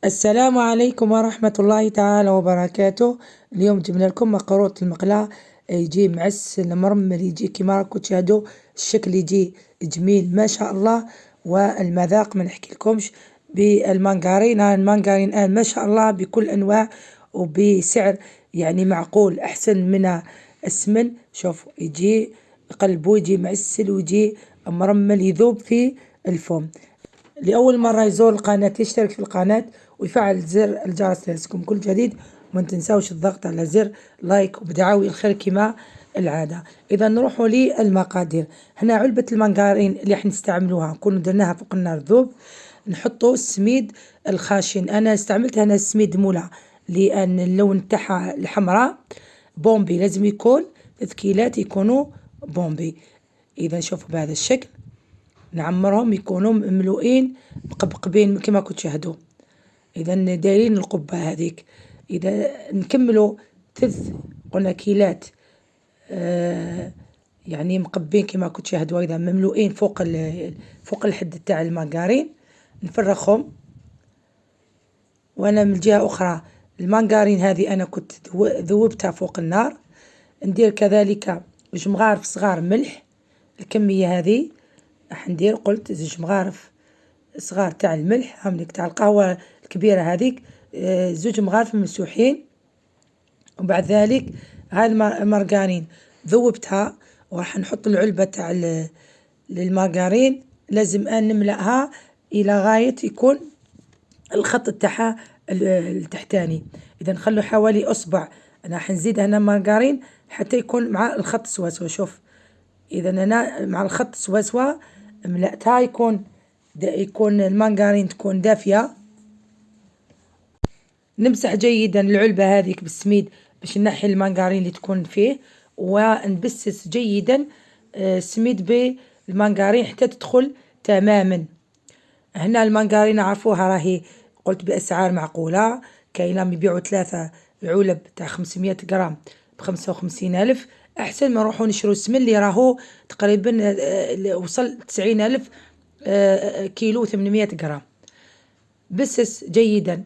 السلام عليكم ورحمة الله تعالى وبركاته. اليوم جبنا لكم مقروط المقلاة، يجي معسل مرمل، يجي كما راكم تشاهدوا الشكل يجي جميل ما شاء الله. والمذاق ما نحكي لكمش. بالمانجارين، المانجارين الآن ما شاء الله بكل أنواع وبسعر يعني معقول، أحسن من السمن. شوفوا يجي قلبه، يجي معسل ويجي مرمل يذوب في الفم. لأول مرة يزور القناة يشترك في القناة ويفعل زر الجرس ليصلكم كل جديد، وما تنساوش الضغط على زر لايك وبدعاوي الخير كما العادة. إذا نروحوا للمقادير. هنا علبة المانجارين اللي راح نستعملوها نكون درناها فوق النار ذوب. نحطوا السميد الخاشن، أنا استعملت هنا السميد مولا لأن اللون تاعها الحمراء بومبي، لازم يكون 3 كيلات يكونوا بومبي. إذا شوفوا بهذا الشكل نعمرهم يكونوا مملوئين مقبقبين كما كنت تشاهدوا. اذا دايرين القبة هذيك. اذا نكملوا 3 قلنا كيلات يعني مقبين كما كنت تشاهدوا، اذا مملوئين فوق الحد تاع المانجارين نفرخهم. وانا من الجهة اخرى المانجارين هذه انا كنت ذوبتها فوق النار. ندير كذلك جمغارف صغار ملح، الكمية هذه راح ندير قلت 2 مغارف صغار تاع الملح، هملك تاع القهوة الكبيرة هذيك 2 مغارف ممسوحين. وبعد ذلك هاي المارجرين ذوبتها، وراح نحط العلبة تاع المارجرين، لازم أن نملأها إلى غاية يكون الخط تاعها التحتاني. إذا نخلو حوالي أصبع، أنا حنزيد هنا مارجرين حتى يكون مع الخط سوا. شوف إذا أنا مع الخط سوا ملأتها، يكون المانجارين تكون دافية. نمسح جيدا العلبة هذيك بالسميد باش نحي المانجارين اللي تكون فيه، ونبسس جيدا سميد بالمانجارين حتى تدخل تماما. هنا المانجارين عرفوها راهي قلت بأسعار معقولة، كاينة يبيعوا 3 علب تاع 500 جرام ب55,000. أحسن ما نروحوا نشرو السمن اللي راهو تقريبا وصل 90,000 كيلو 800 جرام. بسس جيدا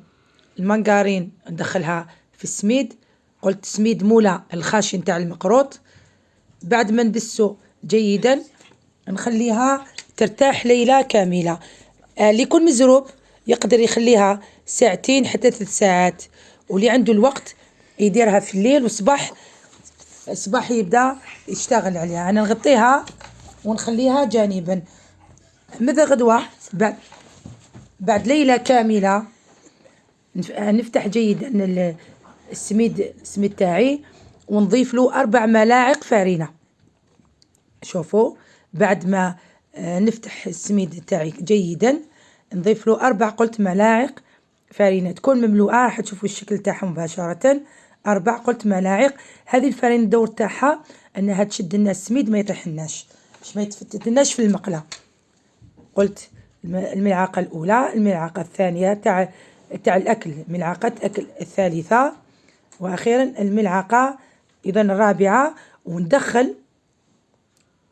المانجارين ندخلها في السميد، قلت سميد مولا الخاشن تاع المقروط. بعد ما نبسه جيدا نخليها ترتاح ليلة كاملة. اللي يكون مزروب يقدر يخليها 2 حتى 3 ساعات، واللي عنده الوقت يديرها في الليل، الصباح يبدأ يشتغل عليها. أنا نغطيها ونخليها جانبا. ماذا غدوة بعد ليلة كاملة نفتح جيدا السميد تاعي ونضيف له 4 ملاعق فارينة. شوفوا بعد ما نفتح السميد تاعي جيدا نضيف له 4 ملاعق فارينة تكون مملوءة، راح تشوفوا الشكل تاعها مباشرة. 4 ملاعق. هذه الفارينة الدور تاعها انها تشد لنا السميد ما يطيحلناش، باش ما يتفتتلناش في المقلة. قلت الملعقة الأولى، الملعقة الثانية تاع الأكل، ملعقة أكل الثالثة، وأخيرا الملعقة إذا الرابعة. وندخل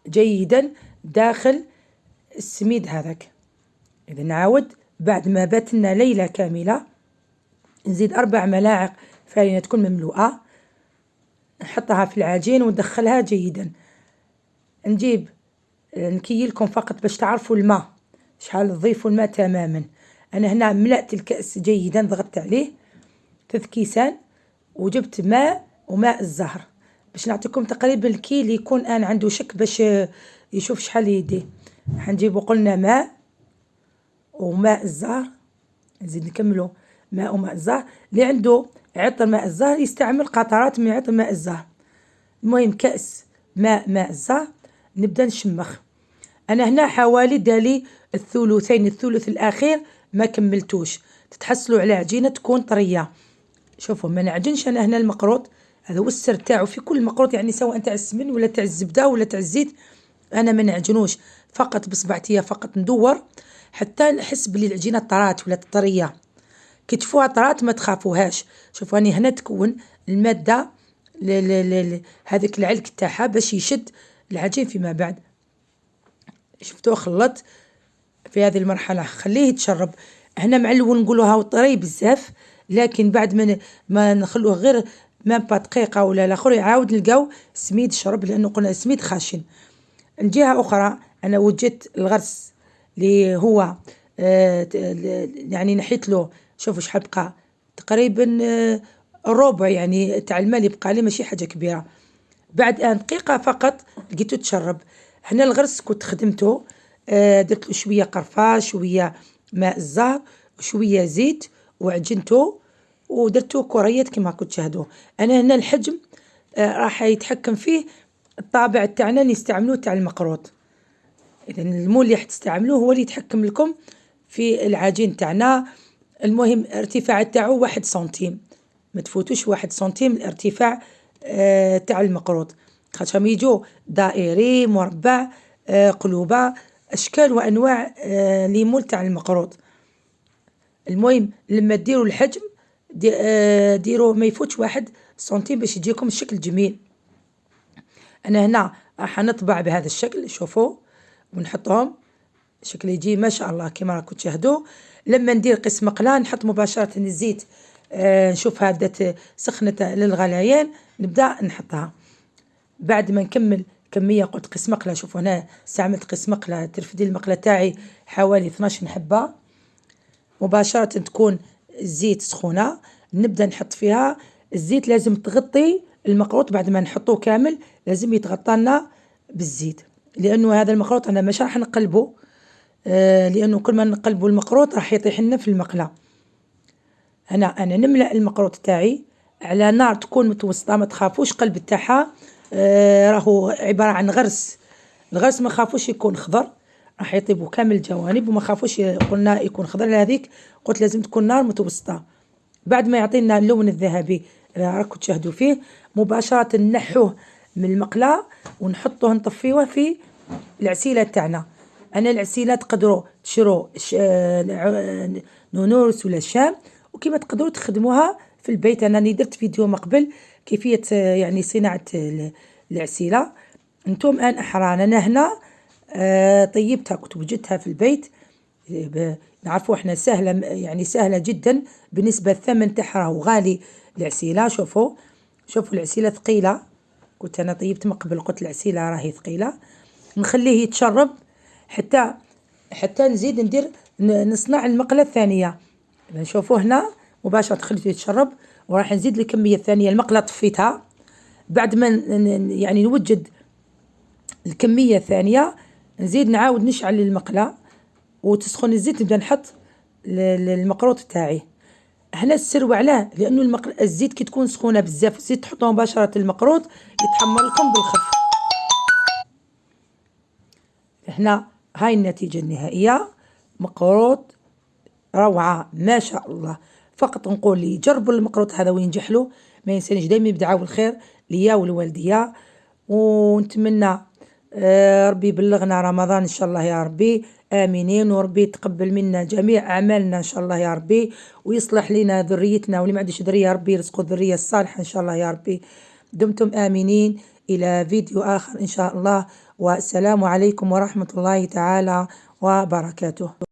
جيدا داخل السميد هذاك. إذا نعاود بعد ما باتنا ليلة كاملة نزيد 4 ملاعق فارينة تكون مملوءة، نحطها في العجين وندخلها جيدا. نجيب نكيلكم فقط باش تعرفوا الماء شحال تضيفوا الماء تماما. أنا هنا ملأت الكأس جيدا، ضغطت عليه 3 كيسان وجبت ماء وماء الزهر باش نعطيكم تقريبا الكيل يكون أنا عنده شك باش يشوف شحال يديه. حنجيبوا قلنا ماء وماء الزهر، نزيد نكملوا ماء وماء الزهر. اللي عنده عطر ماء الزهر يستعمل قطرات من عطر ماء الزهر. المهم كأس ماء الزهر نبدأ نشمخ. أنا هنا حوالي دالي الثلثين، الثلث الأخير ما كملتوش، تتحصلوا على عجينة تكون طرية. شوفوا ما نعجنش أنا هنا المقروط، هذا هو السر تاعو في كل مقروط، يعني سواء تاع السمن ولا تاع الزبدة ولا تاع الزيت. أنا ما نعجنوش، فقط بصبعتي فقط ندور حتى نحس بلي العجينة طرات ولا طرية. كي تشوفوها طرات ما تخافوهاش. شوفوا أنا هنا تكون المادة هذيك العلك تاعها باش يشد العجين فيما بعد. شفتوه خلط في هذه المرحلة، خليه يتشرب. هنا معلول نقولوها وطري بزاف، لكن بعد ما نخلوه غير ما دقيقة ولا الآخر يعاود نلقاو سميد شرب، لأنه قلنا سميد خاشن. الجهة أخرى أنا وجدت الغرس اللي هو يعني نحيت له، شوفوا شحال بقى تقريبا الربع يعني تاع الماء اللي بقى لي، ماشي حاجة كبيرة. بعد دقيقة فقط لقيته تشرب. هنا الغرس كنت خدمته، درت له شوية قرفة، شوية ماء الزهر، وشوية زيت، وعجنته ودرته كريات كما كنت تشاهدوه. أنا هنا الحجم راح يتحكم فيه الطابع تاعنا نستعملوه تاع المقروط. إذا المول اللي حتستعملوه هو اللي يتحكم لكم في العجين تاعنا. المهم ارتفاع تاعو 1 سنتيم، ما تفوتوش 1 سنتيم الارتفاع تاع المقروط، خاطرهم يجو دائري، مربع، قلوبة، أشكال وأنواع ليمول تاع المقروط. المهم لما ديروا الحجم ديروه ما يفوتش 1 سنتيم باش يجيكم الشكل جميل. أنا هنا راح نطبع بهذا الشكل، شوفوا، ونحطهم شكل يجي ما شاء الله كما راكم تشاهدوا. لما ندير قسم مقلاة نحط مباشرة الزيت، نشوفها بدات سخنت للغليان، نبدأ نحطها. بعد ما نكمل كمية، قلت قسم مقلاة، شوفوا هنا استعملت قسم مقلاة، ترفدي المقلاة تاعي حوالي 12 حبة. مباشرة تكون الزيت سخونة، نبدأ نحط فيها الزيت. لازم تغطي المقروط بعد ما نحطوه كامل، لازم يتغطى لنا بالزيت، لأنه هذا المقروط أنا مش راح نقلبه، لأنه كل ما نقلبوا المقروط راح يطيح لنا في المقلاة. أنا نملأ المقروط تاعي على نار تكون متوسطة، ما تخافوش قلب تاعها، راهو عبارة عن غرس. الغرس ما خافوش يكون خضر، راح يطيبوا كامل الجوانب، وما خافوش قلنا يكون خضر، لهذيك قلت لازم تكون نار متوسطة. بعد ما يعطينا اللون الذهبي راكم تشاهدوا فيه، مباشرة نحوه من المقلاة ونحطوه نطفيوه في العسيلة تاعنا. أنا العسيلة تقدروا تشروا نونورس ولا الشام، وكما تقدروا تخدموها في البيت. أنا درت فيديو مقبل كيفية يعني صناعة العسيلة، انتم آن أحرار. أنا هنا طيبتها، كنت وجدتها في البيت، نعرفوا احنا سهلة، يعني سهلة جدا بالنسبة الثمن تاعها غالي العسيلة. شوفوا العسيلة ثقيلة، كنت أنا طيبت مقبل، قلت العسيلة راهي ثقيلة. نخليه يتشرب حتى نزيد ندير نصنع المقلة الثانية. نشوفوا هنا مباشرة خليته يتشرب، وراح نزيد الكمية الثانية. المقلة طفيتها، بعد ما يعني نوجد الكمية الثانية نزيد نعاود نشعل المقلة وتسخن الزيت، نبدأ نحط المقروط تاعي. هنا السر وعلاه، لأنه الزيت كي تكون سخونة بزاف الزيت تحطوه مباشرة المقروط يتحمر لكم بالخف. هنا هاي النتيجة النهائية، مقروط روعة ما شاء الله. فقط نقول لي جربوا المقروط هذا وينجح له، ما ينسانيش دايما بدعاء الخير ليا والوالدية، ونتمنى ربي يبلغنا رمضان إن شاء الله يا ربي، آمنين، وربي يتقبل منا جميع أعمالنا إن شاء الله يا ربي، ويصلح لنا ذريتنا، واللي ما عندوش ذرية يا ربي يرزقه الذرية الصالحة إن شاء الله يا ربي. دمتم آمنين، إلى فيديو آخر إن شاء الله، والسلام عليكم ورحمة الله تعالى وبركاته.